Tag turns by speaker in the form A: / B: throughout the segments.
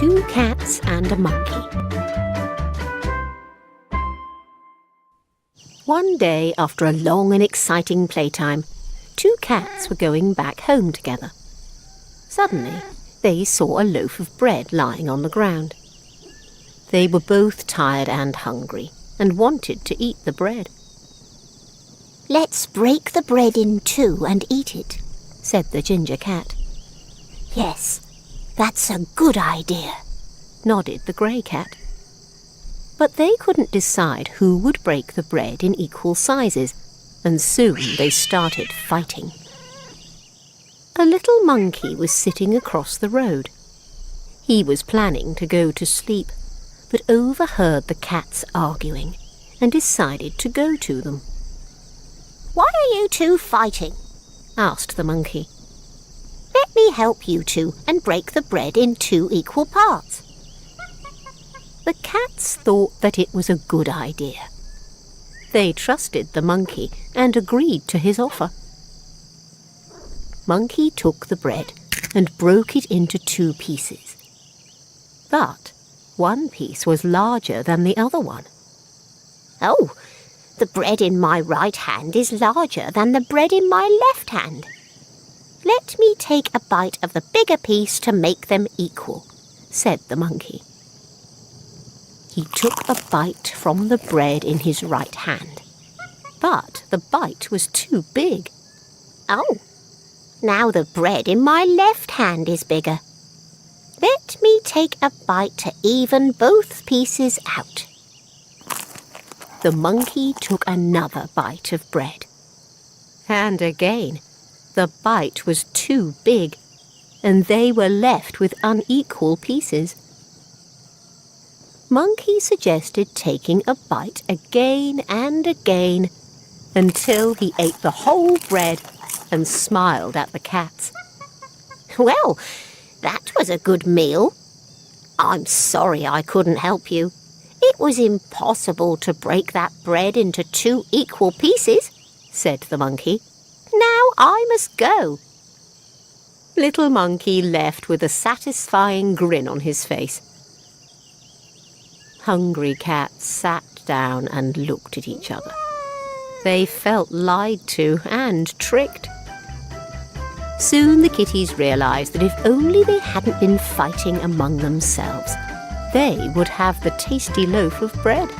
A: Two Cats and a Monkey. One day, after a long and exciting playtime, two cats were going back home together. Suddenly, they saw a loaf of bread lying on the ground. They were both tired and hungry and wanted to eat the bread.
B: "Let's break the bread in two and eat it,"
A: said the ginger cat.
B: "Yes, that's a good idea,"
A: nodded the grey cat. But they couldn't decide who would break the bread in equal sizes, and soon they started fighting. A little monkey was sitting across the road. He was planning to go to sleep, but overheard the cats arguing and decided to go to them.
B: "Why are you two fighting?"
A: asked the monkey.
B: "Let me help you two and break the bread in two equal parts."
A: The cats thought that it was a good idea. They trusted the monkey and agreed to his offer. Monkey took the bread and broke it into two pieces. But one piece was larger than the other one.
B: "Oh, the bread in my right hand is larger than the bread in my left hand. Let me take a bite of the bigger piece to make them equal," said the monkey. He took a bite from the bread in his right hand, but the bite was too big. "Oh, now the bread in my left hand is bigger. Let me take a bite to even both pieces out."
A: The monkey took another bite of bread. And again, the bite was too big, and they were left with unequal pieces. Monkey suggested taking a bite again and again until he ate the whole bread and smiled at the cats.
B: "Well, that was a good meal. I'm sorry I couldn't help you. It was impossible to break that bread into two equal pieces," said the monkey. "Now I must go."
A: Little Monkey left with a satisfying grin on his face. Hungry cats sat down and looked at each other. They felt lied to and tricked. Soon the kitties realised that if only they hadn't been fighting among themselves, they would have the tasty loaf of bread.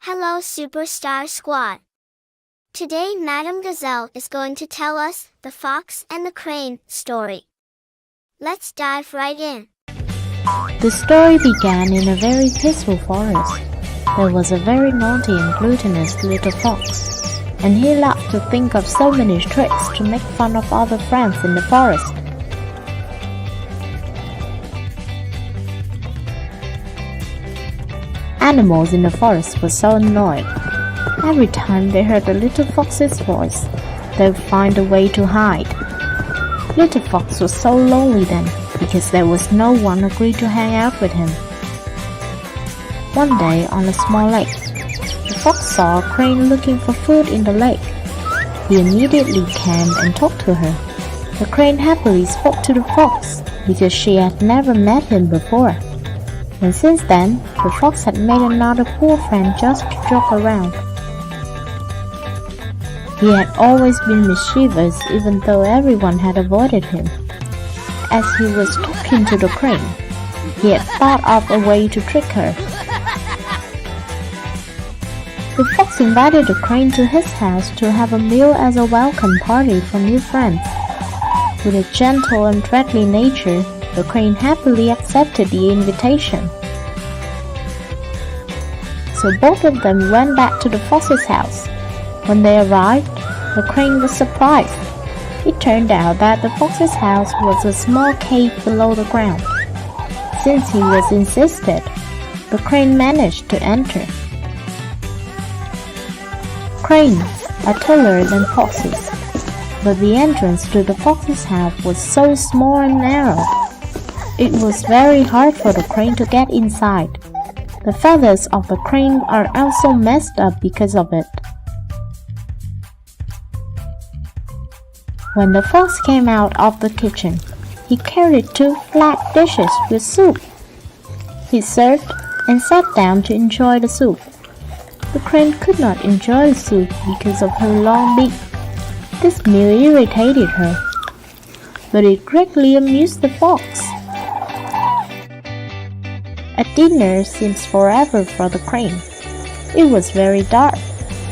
C: Hello, Superstar Squad. Today, Madame Gazelle is going to tell us the Fox and the Crane story. Let's dive right in.
D: The story began in a very peaceful forest. There was a very naughty and gluttonous little fox, and he loved to think of so many tricks to make fun of other friends in the forest. Animals in the forest were so annoyed. Every time they heard the little fox's voice, they would find a way to hide. Little Fox was so lonely then, because there was no one agreed to hang out with him. One day on a small lake, the fox saw a crane looking for food in the lake. He immediately came and talked to her. The crane happily spoke to the fox, because she had never met him before. And since then, the fox had made another poor friend just to joke around. He had always been mischievous even though everyone had avoided him. As he was talking to the crane, he had thought of a way to trick her. The fox invited the crane to his house to have a meal as a welcome party for new friends. With a gentle and friendly nature, the crane happily accepted the invitation. So both of them went back to the fox's house. When they arrived, the crane was surprised. It turned out that the fox's house was a small cave below the ground. Since he was insisted, the crane managed to enter. Cranes are taller than foxes, but the entrance to the fox's house was so small and narrow. It was very hard for the crane to get inside. The feathers of the crane are also messed up because of it. When the fox came out of the kitchen, he carried 2 flat dishes with soup. He served and sat down to enjoy the soup. The crane could not enjoy the soup because of her long beak. This meal irritated her, but it greatly amused the fox. A dinner seems forever for the crane. It was very dark.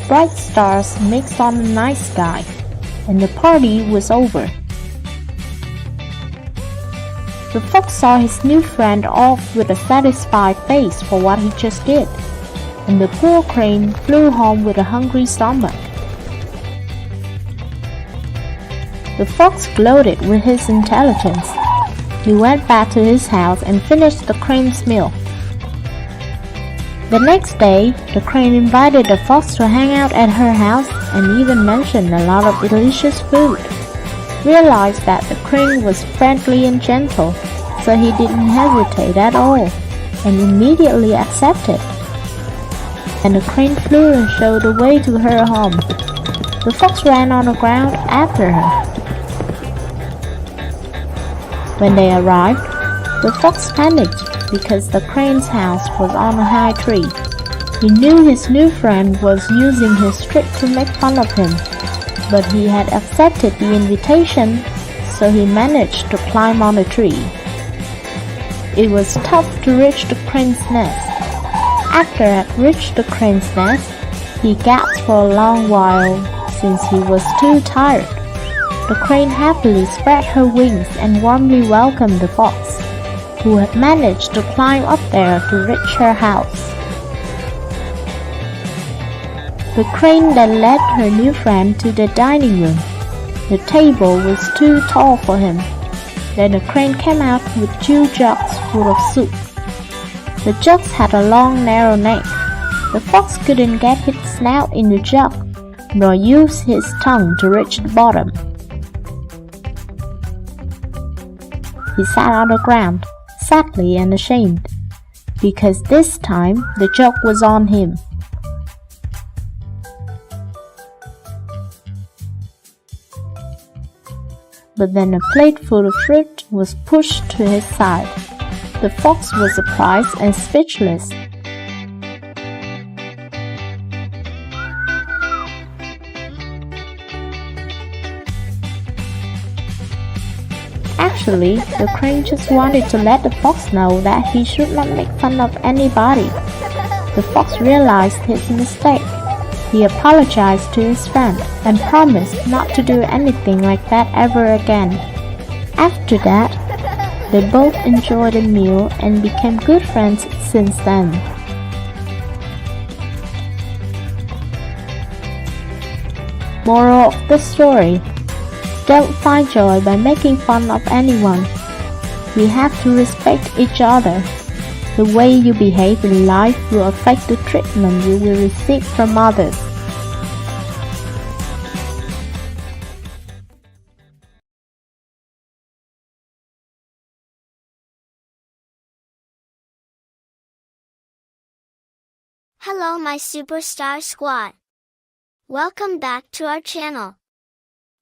D: Bright stars mixed on the night sky, and the party was over. The fox saw his new friend off with a satisfied face for what he just did, and the poor crane flew home with a hungry stomach. The fox gloated with his intelligence. He went back to his house and finished the crane's meal. The next day, the crane invited the fox to hang out at her house and even mentioned a lot of delicious food. Realized that the crane was friendly and gentle, so he didn't hesitate at all, and immediately accepted. And the crane flew and showed the way to her home. The fox ran on the ground after her. When they arrived, the fox panicked because the crane's house was on a high tree. He knew his new friend was using his trick to make fun of him, but he had accepted the invitation, so he managed to climb on the tree. It was tough to reach the crane's nest. After he had reached the crane's nest, he gasped for a long while since he was too tired. The crane happily spread her wings and warmly welcomed the fox, who had managed to climb up there to reach her house. The crane then led her new friend to the dining room. The table was too tall for him. Then the crane came out with 2 jugs full of soup. The jugs had a long narrow neck. The fox couldn't get his snout in the jug, nor use his tongue to reach the bottom. He sat on the ground, sadly and ashamed, because this time the jug was on him. But then a plate full of fruit was pushed to his side. The fox was surprised and speechless. Actually, the crane just wanted to let the fox know that he should not make fun of anybody. The fox realized his mistake. He apologized to his friend and promised not to do anything like that ever again. After that, they both enjoyed the meal and became good friends since then. Moral of the story: don't find joy by making fun of anyone. We have to respect each other. The way you behave in life will affect the treatment you will receive from others.
C: Hello my superstar squad. Welcome back to our channel.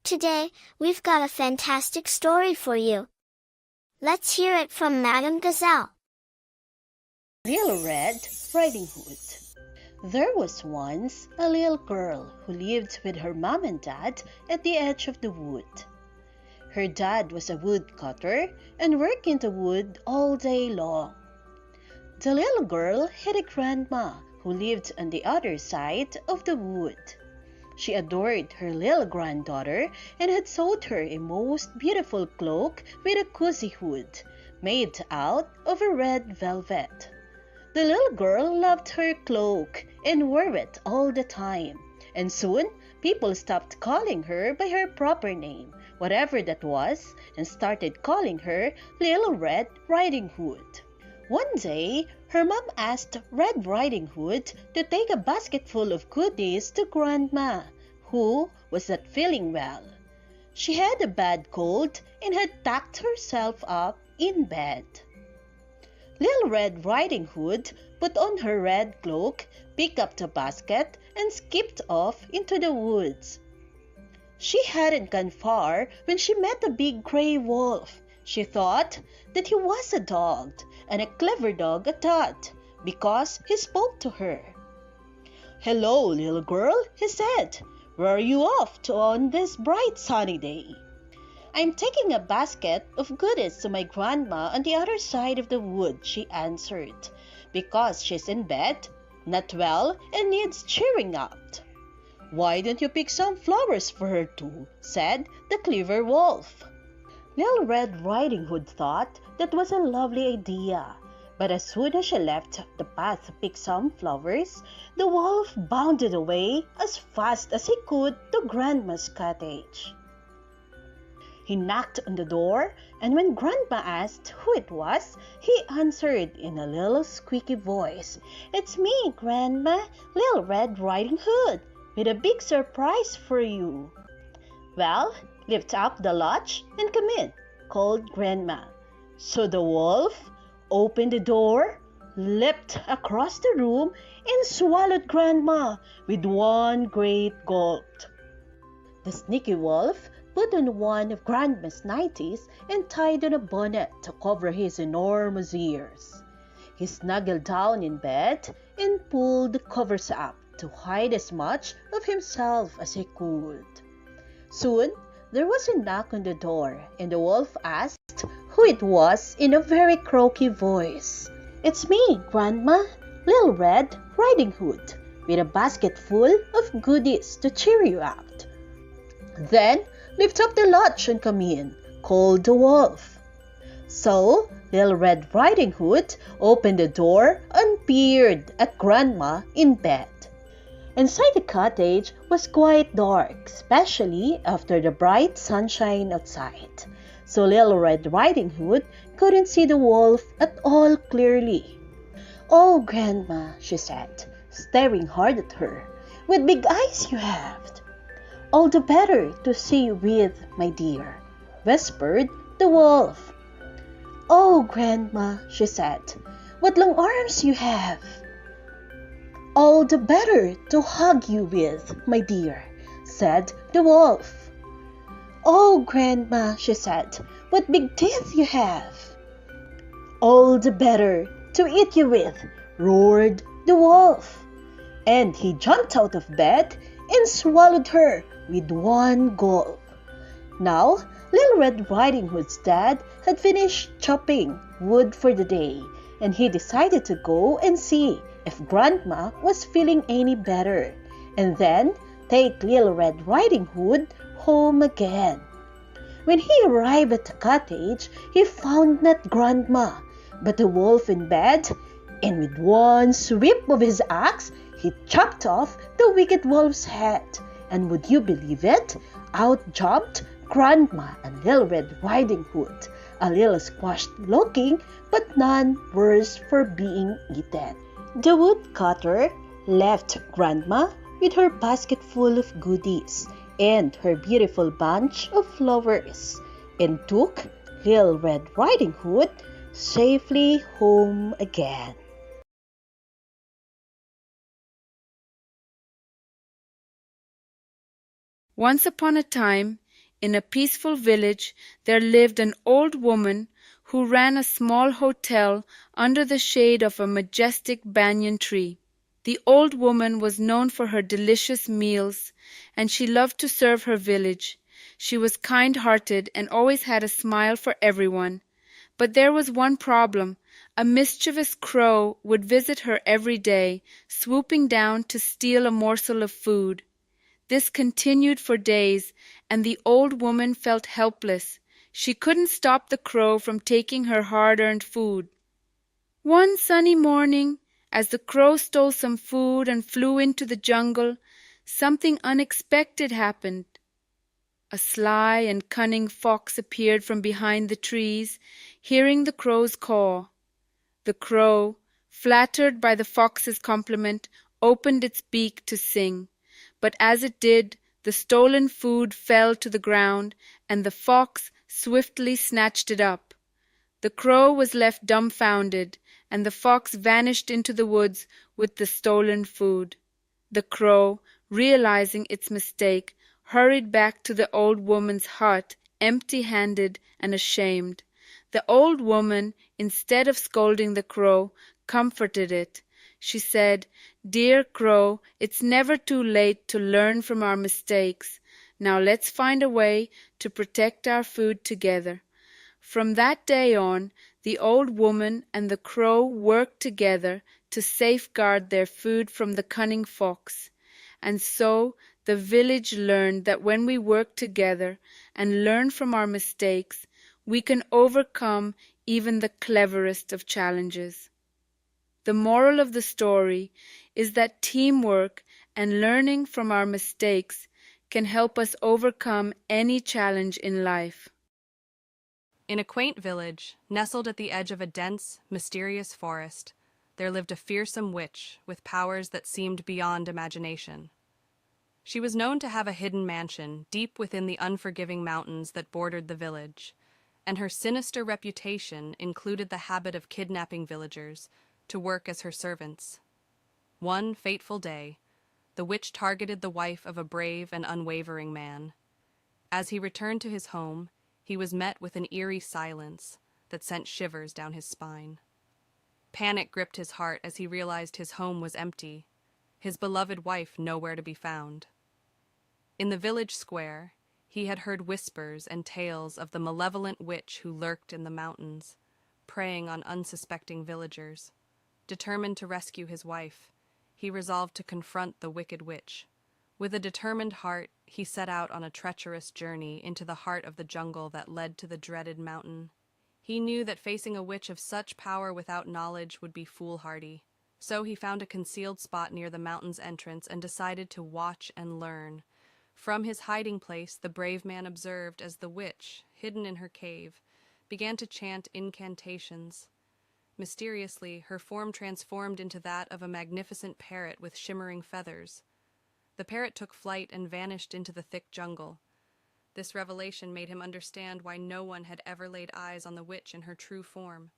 C: Today, we've got a fantastic story for you. Let's hear it from Madame Gazelle.
E: Little Red Riding Hood. There was once a little girl who lived with her mom and dad at the edge of the wood. Her dad was a woodcutter and worked in the wood all day long. The little girl had a grandma who lived on the other side of the wood. She adored her little granddaughter and had sewed her a most beautiful cloak with a cozy hood made out of a red velvet. The little girl loved her cloak and wore it all the time, and soon people stopped calling her by her proper name, whatever that was, and started calling her Little Red Riding Hood. One day, her mom asked Red Riding Hood to take a basketful of goodies to Grandma, who was not feeling well. She had a bad cold and had tucked herself up in bed. Little Red Riding Hood put on her red cloak, picked up the basket, and skipped off into the woods. She hadn't gone far when she met a big gray wolf. She thought that he was a dog, and a clever dog at that, because he spoke to her. "Hello, little girl," he said. "Where are you off to on this bright sunny day?" "I'm taking a basket of goodies to my grandma on the other side of the wood," she answered, "because she's in bed, not well, and needs cheering up." "Why don't you pick some flowers for her too?" said the clever wolf. Little Red Riding Hood thought that was a lovely idea, but as soon as she left the path to pick some flowers, the wolf bounded away as fast as he could to Grandma's cottage. He knocked on the door, and when Grandma asked who it was, he answered in a little squeaky voice, "It's me, Grandma, Little Red Riding Hood, with a big surprise for you." "Well, lift up the latch and come in," called Grandma. So the wolf opened the door, leapt across the room, and swallowed Grandma with one great gulp. The sneaky wolf put on one of Grandma's nighties and tied on a bonnet to cover his enormous ears. He snuggled down in bed and pulled the covers up to hide as much of himself as he could. Soon there was a knock on the door, and the wolf asked who it was in a very croaky voice. "It's me, Grandma, Little Red Riding Hood, with a basket full of goodies to cheer you up." "Then lift up the latch and come in," called the wolf. So Little Red Riding Hood opened the door and peered at Grandma in bed. Inside the cottage was quite dark, especially after the bright sunshine outside. So Little Red Riding Hood couldn't see the wolf at all clearly. "Oh, Grandma," she said, staring hard at her, "what big eyes you have!" "All the better to see you with, my dear," whispered the wolf. "Oh, Grandma," she said, "what long arms you have!" "All the better to hug you with, my dear," said the wolf. "Oh, Grandma," she said, "what big teeth you have!" "All the better to eat you with," roared the wolf. And he jumped out of bed and swallowed her with one gulp. Now, Little Red Riding Hood's dad had finished chopping wood for the day, and he decided to go and see if Grandma was feeling any better, and then take Little Red Riding Hood home again. When he arrived at the cottage, he found not Grandma, but the wolf in bed, and with one sweep of his axe, he chopped off the wicked wolf's head. And would you believe it? Out jumped Grandma and Little Red Riding Hood, a little squashed looking, but none worse for being eaten. The woodcutter left Grandma with her basket full of goodies and her beautiful bunch of flowers, and took Little Red Riding Hood safely home again.
F: Once upon a time, in a peaceful village, there lived an old woman who ran a small hotel under the shade of a majestic banyan tree. The old woman was known for her delicious meals, and she loved to serve her village. She was kind-hearted and always had a smile for everyone. But there was one problem. A mischievous crow would visit her every day, swooping down to steal a morsel of food. This continued for days, and the old woman felt helpless. She couldn't stop the crow from taking her hard-earned food. One sunny morning, as the crow stole some food and flew into the jungle, something unexpected happened. A sly and cunning fox appeared from behind the trees, hearing the crow's call. The crow, flattered by the fox's compliment, opened its beak to sing. But as it did, the stolen food fell to the ground, and the fox swiftly snatched it up. The crow was left dumbfounded, and the fox vanished into the woods with the stolen food. The crow, realizing its mistake, hurried back to the old woman's hut, empty-handed and ashamed. The old woman, instead of scolding the crow, comforted it. She said, "Dear crow, it's never too late to learn from our mistakes. Now let's find a way to protect our food together." From that day on, the old woman and the crow worked together to safeguard their food from the cunning fox. And so the village learned that when we work together and learn from our mistakes, we can overcome even the cleverest of challenges. The moral of the story is that teamwork and learning from our mistakes can help us overcome any challenge in life.
G: In a quaint village, nestled at the edge of a dense, mysterious forest, there lived a fearsome witch with powers that seemed beyond imagination. She was known to have a hidden mansion deep within the unforgiving mountains that bordered the village, and her sinister reputation included the habit of kidnapping villagers to work as her servants. One fateful day, the witch targeted the wife of a brave and unwavering man. As he returned to his home, he was met with an eerie silence that sent shivers down his spine. Panic gripped his heart as he realized his home was empty, his beloved wife nowhere to be found. In the village square, he had heard whispers and tales of the malevolent witch who lurked in the mountains, preying on unsuspecting villagers. Determined to rescue his wife, he resolved to confront the wicked witch. With a determined heart, he set out on a treacherous journey into the heart of the jungle that led to the dreaded mountain. He knew that facing a witch of such power without knowledge would be foolhardy. So he found a concealed spot near the mountain's entrance and decided to watch and learn. From his hiding place, the brave man observed as the witch, hidden in her cave, began to chant incantations. Mysteriously, her form transformed into that of a magnificent parrot with shimmering feathers. The parrot took flight and vanished into the thick jungle. This revelation made him understand why no one had ever laid eyes on the witch in her true form.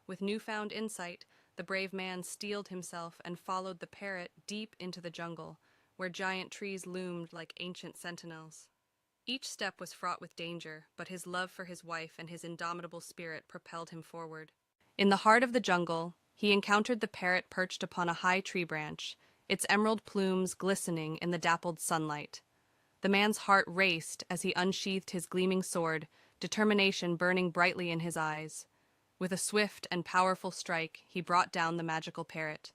G: With newfound insight, the brave man steeled himself and followed the parrot deep into the jungle, where giant trees loomed like ancient sentinels. Each step was fraught with danger, but his love for his wife and his indomitable spirit propelled him forward. In the heart of the jungle, he encountered the parrot perched upon a high tree branch, its emerald plumes glistening in the dappled sunlight. The man's heart raced as he unsheathed his gleaming sword, determination burning brightly in his eyes. With a swift and powerful strike, he brought down the magical parrot.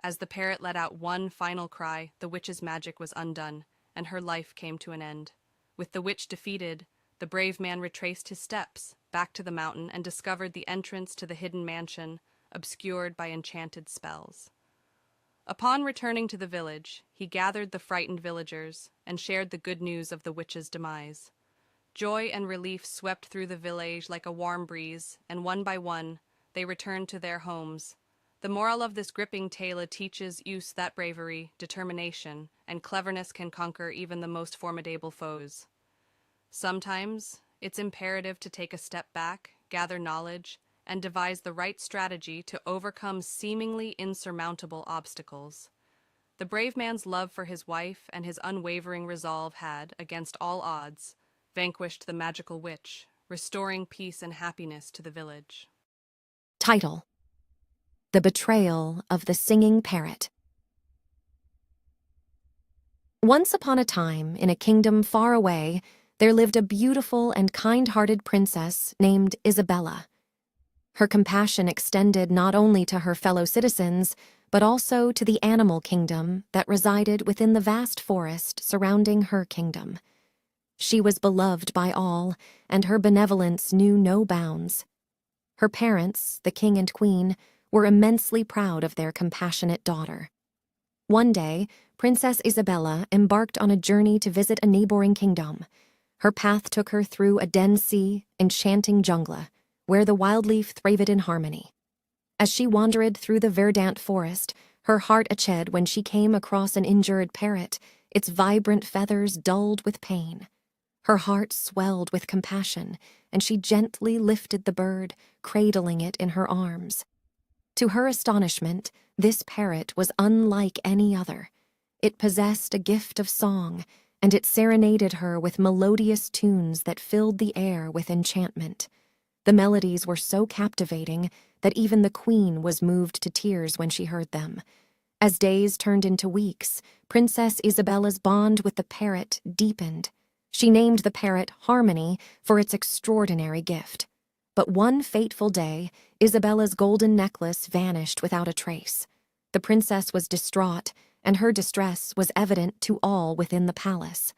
G: As the parrot let out one final cry, the witch's magic was undone, and her life came to an end. With the witch defeated, the brave man retraced his steps back to the mountain and discovered the entrance to the hidden mansion, obscured by enchanted spells. Upon returning to the village, he gathered the frightened villagers and shared the good news of the witch's demise. Joy and relief swept through the village like a warm breeze, and one by one, they returned to their homes. The moral of this gripping tale teaches youth that bravery, determination, and cleverness can conquer even the most formidable foes. Sometimes, it's imperative to take a step back, gather knowledge, and devise the right strategy to overcome seemingly insurmountable obstacles. The brave man's love for his wife and his unwavering resolve had, against all odds, vanquished the magical witch, restoring peace and happiness to the village.
H: Title: The Betrayal of the Singing Parrot. Once upon a time, in a kingdom far away, there lived a beautiful and kind-hearted princess named Isabella. Her compassion extended not only to her fellow citizens, but also to the animal kingdom that resided within the vast forest surrounding her kingdom. She was beloved by all, and her benevolence knew no bounds. Her parents, the king and queen, were immensely proud of their compassionate daughter. One day, Princess Isabella embarked on a journey to visit a neighboring kingdom. Her path took her through a dense, enchanting jungle, where the wildlife thrived in harmony. As she wandered through the verdant forest, her heart ached when she came across an injured parrot, its vibrant feathers dulled with pain. Her heart swelled with compassion, and she gently lifted the bird, cradling it in her arms. To her astonishment, this parrot was unlike any other. It possessed a gift of song, and it serenaded her with melodious tunes that filled the air with enchantment. The melodies were so captivating that even the queen was moved to tears when she heard them. As days turned into weeks, Princess Isabella's bond with the parrot deepened. She named the parrot Harmony for its extraordinary gift. But one fateful day, Isabella's golden necklace vanished without a trace. The princess was distraught, and her distress was evident to all within the palace.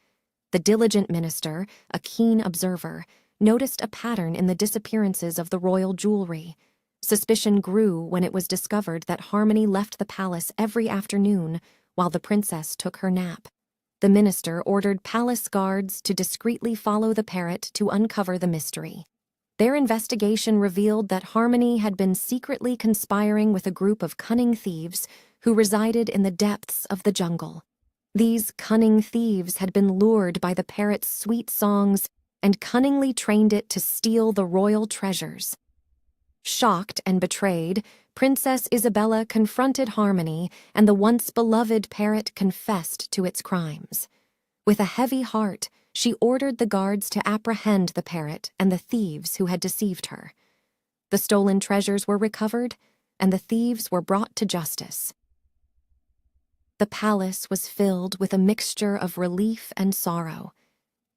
H: The diligent minister, a keen observer, noticed a pattern in the disappearances of the royal jewelry. Suspicion grew when it was discovered that Harmony left the palace every afternoon while the princess took her nap. The minister ordered palace guards to discreetly follow the parrot to uncover the mystery. Their investigation revealed that Harmony had been secretly conspiring with a group of cunning thieves who resided in the depths of the jungle. These cunning thieves had been lured by the parrot's sweet songs and cunningly trained it to steal the royal treasures. Shocked and betrayed, Princess Isabella confronted Harmony, and the once beloved parrot confessed to its crimes. With a heavy heart, she ordered the guards to apprehend the parrot and the thieves who had deceived her. The stolen treasures were recovered, and the thieves were brought to justice. The palace was filled with a mixture of relief and sorrow.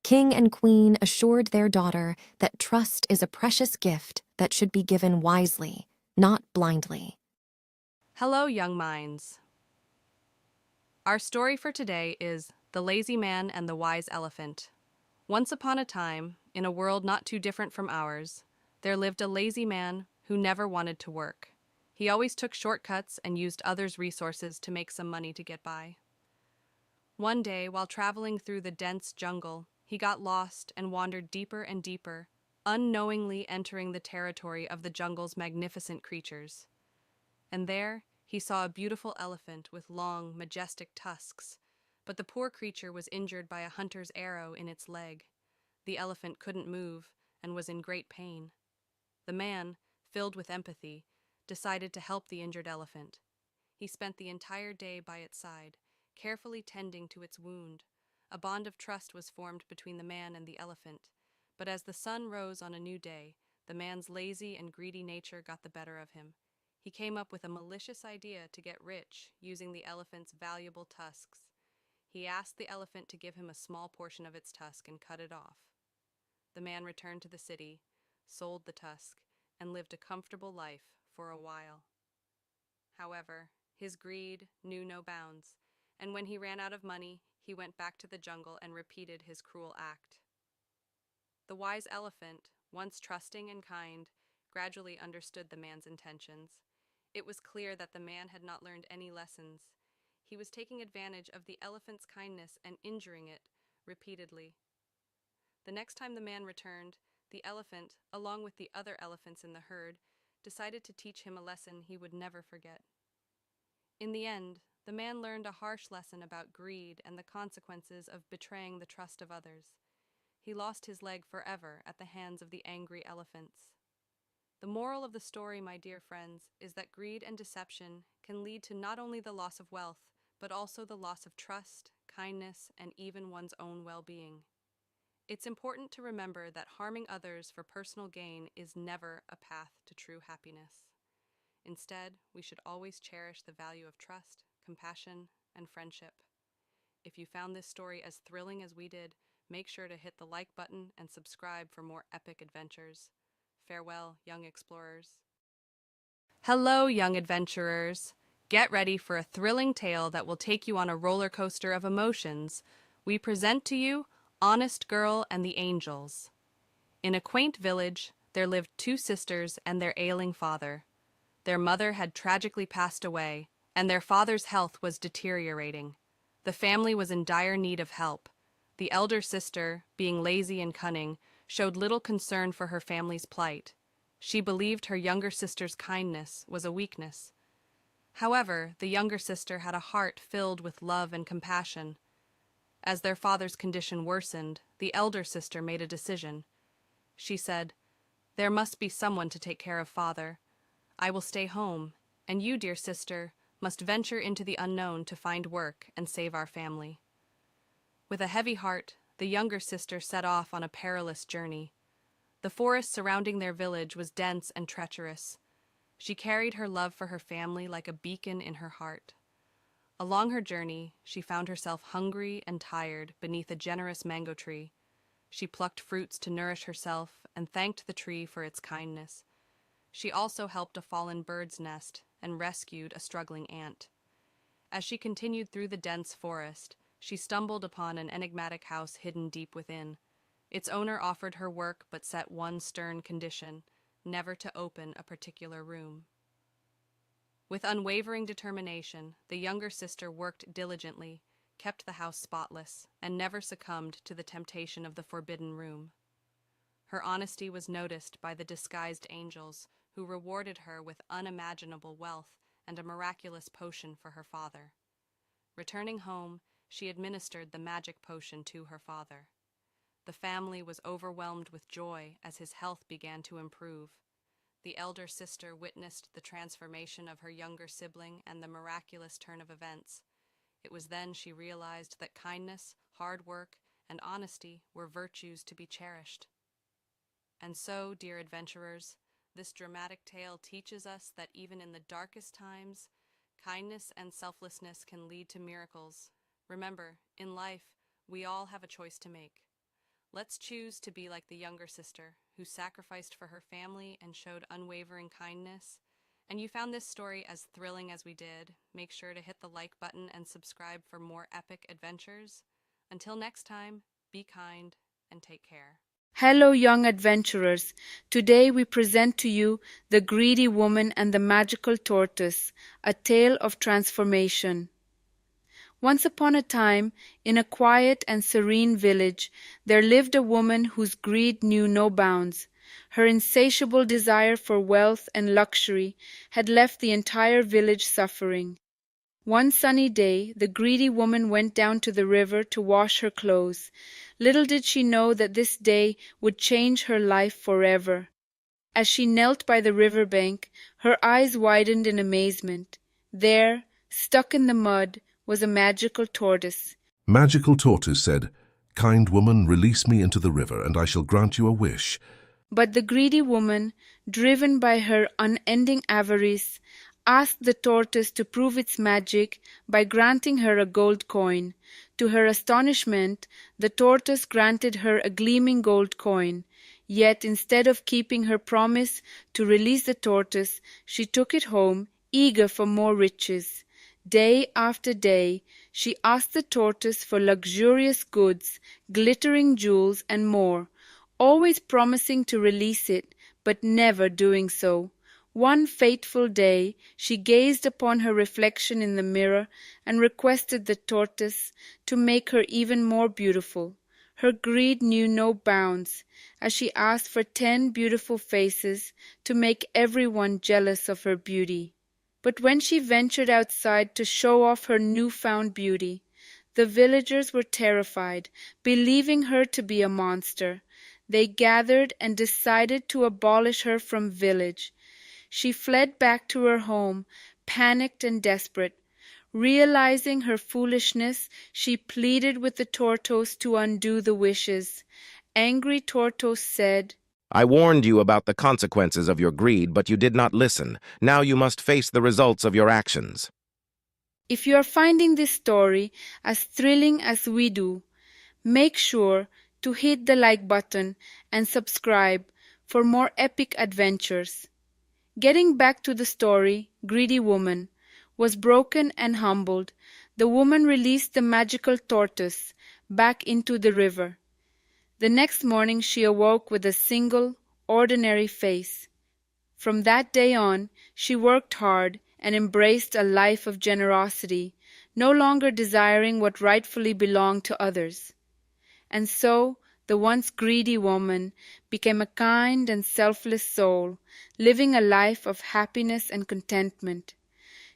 H: King and queen assured their daughter that trust is a precious gift that should be given wisely, not blindly.
G: Hello, young minds. Our story for today is The Lazy Man and the Wise Elephant. Once upon a time, in a world not too different from ours, there lived a lazy man who never wanted to work. He always took shortcuts and used others' resources to make some money to get by. One day, while traveling through the dense jungle, he got lost and wandered deeper and deeper, unknowingly entering the territory of the jungle's magnificent creatures. And there, he saw a beautiful elephant with long, majestic tusks, but the poor creature was injured by a hunter's arrow in its leg. The elephant couldn't move and was in great pain. The man, filled with empathy, decided to help the injured elephant. He spent the entire day by its side, carefully tending to its wound. A bond of trust was formed between the man and the elephant, but as the sun rose on a new day, the man's lazy and greedy nature got the better of him. He came up with a malicious idea to get rich using the elephant's valuable tusks. He asked the elephant to give him a small portion of its tusk and cut it off. The man returned to the city, sold the tusk, and lived a comfortable life for a while. However, his greed knew no bounds, and when he ran out of money, he went back to the jungle and repeated his cruel act. The wise elephant, once trusting and kind, gradually understood the man's intentions. It was clear that the man had not learned any lessons. He was taking advantage of the elephant's kindness and injuring it repeatedly. The next time the man returned, the elephant, along with the other elephants in the herd, decided to teach him a lesson he would never forget. In the end, the man learned a harsh lesson about greed and the consequences of betraying the trust of others. He lost his leg forever at the hands of the angry elephants. The moral of the story, my dear friends, is that greed and deception can lead to not only the loss of wealth, but also the loss of trust, kindness, and even one's own well-being. It's important to remember that harming others for personal gain is never a path to true happiness. Instead, we should always cherish the value of trust, compassion, and friendship. If you found this story as thrilling as we did, make sure to hit the like button and subscribe for more epic adventures. Farewell, young explorers. Hello, young adventurers. Get ready for a thrilling tale that will take you on a roller coaster of emotions. We present to you Honest Girl and the Angels. In a quaint village, there lived two sisters and their ailing father. Their mother had tragically passed away, and their father's health was deteriorating. The family was in dire need of help. The elder sister, being lazy and cunning, showed little concern for her family's plight. She believed her younger sister's kindness was a weakness. However, the younger sister had a heart filled with love and compassion. As their father's condition worsened, the elder sister made a decision. She said, "There must be someone to take care of father. I will stay home, And you, dear sister, must venture into the unknown to find work and save our family." With a heavy heart, the younger sister set off on a perilous journey. The forest surrounding their village was dense and treacherous. She carried her love for her family like a beacon in her heart. Along her journey, she found herself hungry and tired beneath a generous mango tree. She plucked fruits to nourish herself and thanked the tree for its kindness. She also helped a fallen bird's nest and rescued a struggling ant. As she continued through the dense forest, she stumbled upon an enigmatic house hidden deep within. Its owner offered her work but set one stern condition: never to open a particular room. With unwavering determination, the younger sister worked diligently, kept the house spotless, and never succumbed to the temptation of the forbidden room. Her honesty was noticed by the disguised angels, who rewarded her with unimaginable wealth and a miraculous potion for her father. Returning home, she administered the magic potion to her father. The family was overwhelmed with joy as his health began to improve. The elder sister witnessed the transformation of her younger sibling and the miraculous turn of events. It was then she realized that kindness, hard work, and honesty were virtues to be cherished. And so, dear adventurers, this dramatic tale teaches us that even in the darkest times, kindness and selflessness can lead to miracles. Remember, in life, we all have a choice to make. Let's choose to be like the younger sister, who sacrificed for her family and showed unwavering kindness. And you found this story as thrilling as we did. Make sure to hit the like button and subscribe for more epic adventures. Until next time, be kind and take care.
F: Hello, young adventurers. Today we present to you The Greedy Woman and the Magical Tortoise, a tale of transformation. Once upon a time, in a quiet and serene village, there lived a woman whose greed knew no bounds. Her insatiable desire for wealth and luxury had left the entire village suffering. One sunny day, the greedy woman went down to the river to wash her clothes. Little did she know that this day would change her life forever. As she knelt by the river bank, her eyes widened in amazement. There, stuck in the mud, was a magical tortoise.
I: Magical Tortoise said, "Kind woman, release me into the river, and I shall grant you a wish."
F: But the greedy woman, driven by her unending avarice, asked the tortoise to prove its magic by granting her a gold coin. To her astonishment, the tortoise granted her a gleaming gold coin. Yet instead of keeping her promise to release the tortoise, she took it home, eager for more riches. Day after day, she asked the tortoise for luxurious goods, glittering jewels, and more, always promising to release it, but never doing so. One fateful day, she gazed upon her reflection in the mirror and requested the tortoise to make her even more beautiful. Her greed knew no bounds, as she asked for 10 beautiful faces to make everyone jealous of her beauty. But when she ventured outside to show off her newfound beauty, the villagers were terrified, believing her to be a monster. They gathered and decided to abolish her from village. She fled back to her home, panicked and desperate. Realizing her foolishness, she pleaded with the tortoise to undo the wishes. Angry Tortoise said,
J: "I warned you about the consequences of your greed, but you did not listen. Now you must face the results of your actions."
F: If you are finding this story as thrilling as we do, make sure to hit the like button and subscribe for more epic adventures. Getting back to the story, Greedy Woman was broken and humbled. The woman released the magical tortoise back into the river. The next morning she awoke with a single, ordinary face. From that day on, she worked hard and embraced a life of generosity, no longer desiring what rightfully belonged to others. And so, the once greedy woman became a kind and selfless soul, living a life of happiness and contentment.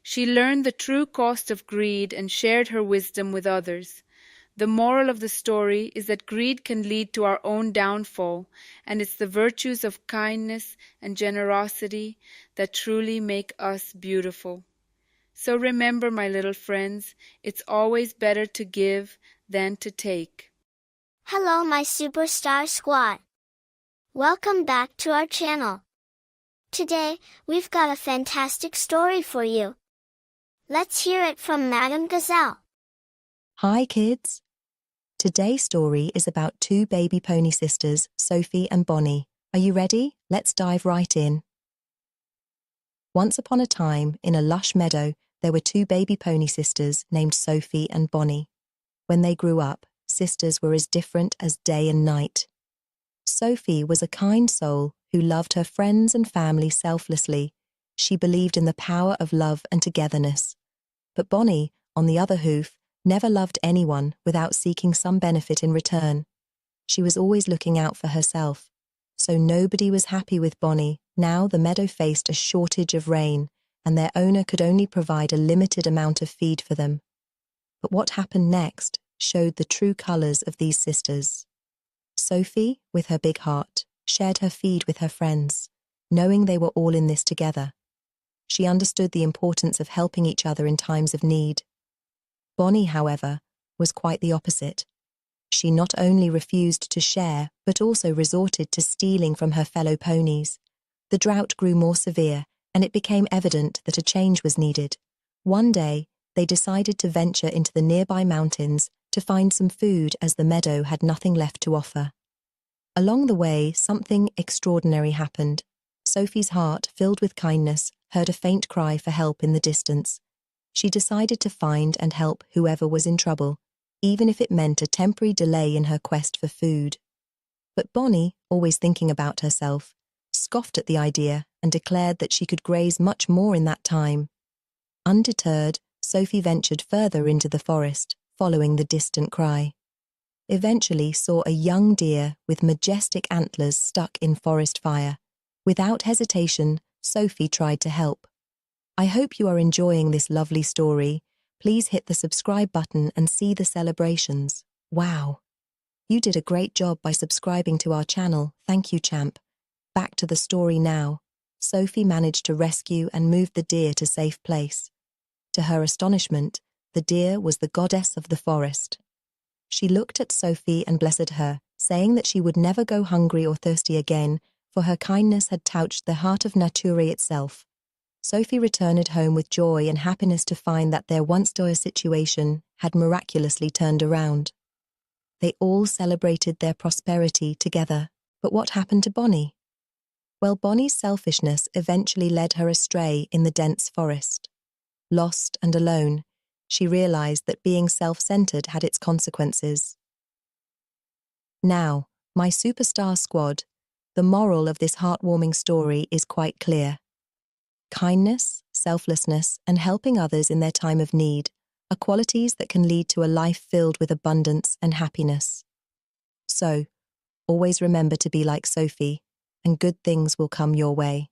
F: She learned the true cost of greed and shared her wisdom with others. The moral of the story is that greed can lead to our own downfall, and it's the virtues of kindness and generosity that truly make us beautiful. So remember, my little friends, it's always better to give than to take.
C: Hello, my superstar squad. Welcome back to our channel. Today, we've got a fantastic story for you. Let's hear it from Madame Gazelle.
K: Hi kids! Today's story is about two baby pony sisters, Sophie and Bonnie. Are you ready? Let's dive right in. Once upon a time, in a lush meadow, there were two baby pony sisters named Sophie and Bonnie. When they grew up, sisters were as different as day and night. Sophie was a kind soul who loved her friends and family selflessly. She believed in the power of love and togetherness. But Bonnie, on the other hoof, never loved anyone without seeking some benefit in return. She was always looking out for herself. So nobody was happy with Bonnie. Now the meadow faced a shortage of rain, and their owner could only provide a limited amount of feed for them. But what happened next showed the true colours of these sisters. Sophie, with her big heart, shared her feed with her friends, knowing they were all in this together. She understood the importance of helping each other in times of need. Bonnie, however, was quite the opposite. She not only refused to share, but also resorted to stealing from her fellow ponies. The drought grew more severe, and it became evident that a change was needed. One day, they decided to venture into the nearby mountains to find some food as the meadow had nothing left to offer. Along the way, something extraordinary happened. Sophie's heart, filled with kindness, heard a faint cry for help in the distance. She decided to find and help whoever was in trouble, even if it meant a temporary delay in her quest for food. But Bonnie, always thinking about herself, scoffed at the idea and declared that she could graze much more in that time. Undeterred, Sophie ventured further into the forest, following the distant cry. Eventually saw a young deer with majestic antlers stuck in forest fire. Without hesitation, Sophie tried to help. I hope you are enjoying this lovely story. Please hit the subscribe button and see the celebrations. Wow! You did a great job by subscribing to our channel. Thank you, champ. Back to the story now. Sophie managed to rescue and move the deer to a safe place. To her astonishment, the deer was the goddess of the forest. She looked at Sophie and blessed her, saying that she would never go hungry or thirsty again, for her kindness had touched the heart of nature itself. Sophie returned home with joy and happiness to find that their once dire situation had miraculously turned around. They all celebrated their prosperity together. But what happened to Bonnie? Well, Bonnie's selfishness eventually led her astray in the dense forest. Lost and alone, she realized that being self-centered had its consequences. Now, my superstar squad, the moral of this heartwarming story is quite clear. Kindness, selflessness, and helping others in their time of need are qualities that can lead to a life filled with abundance and happiness. So, always remember to be like Sophie, and good things will come your way.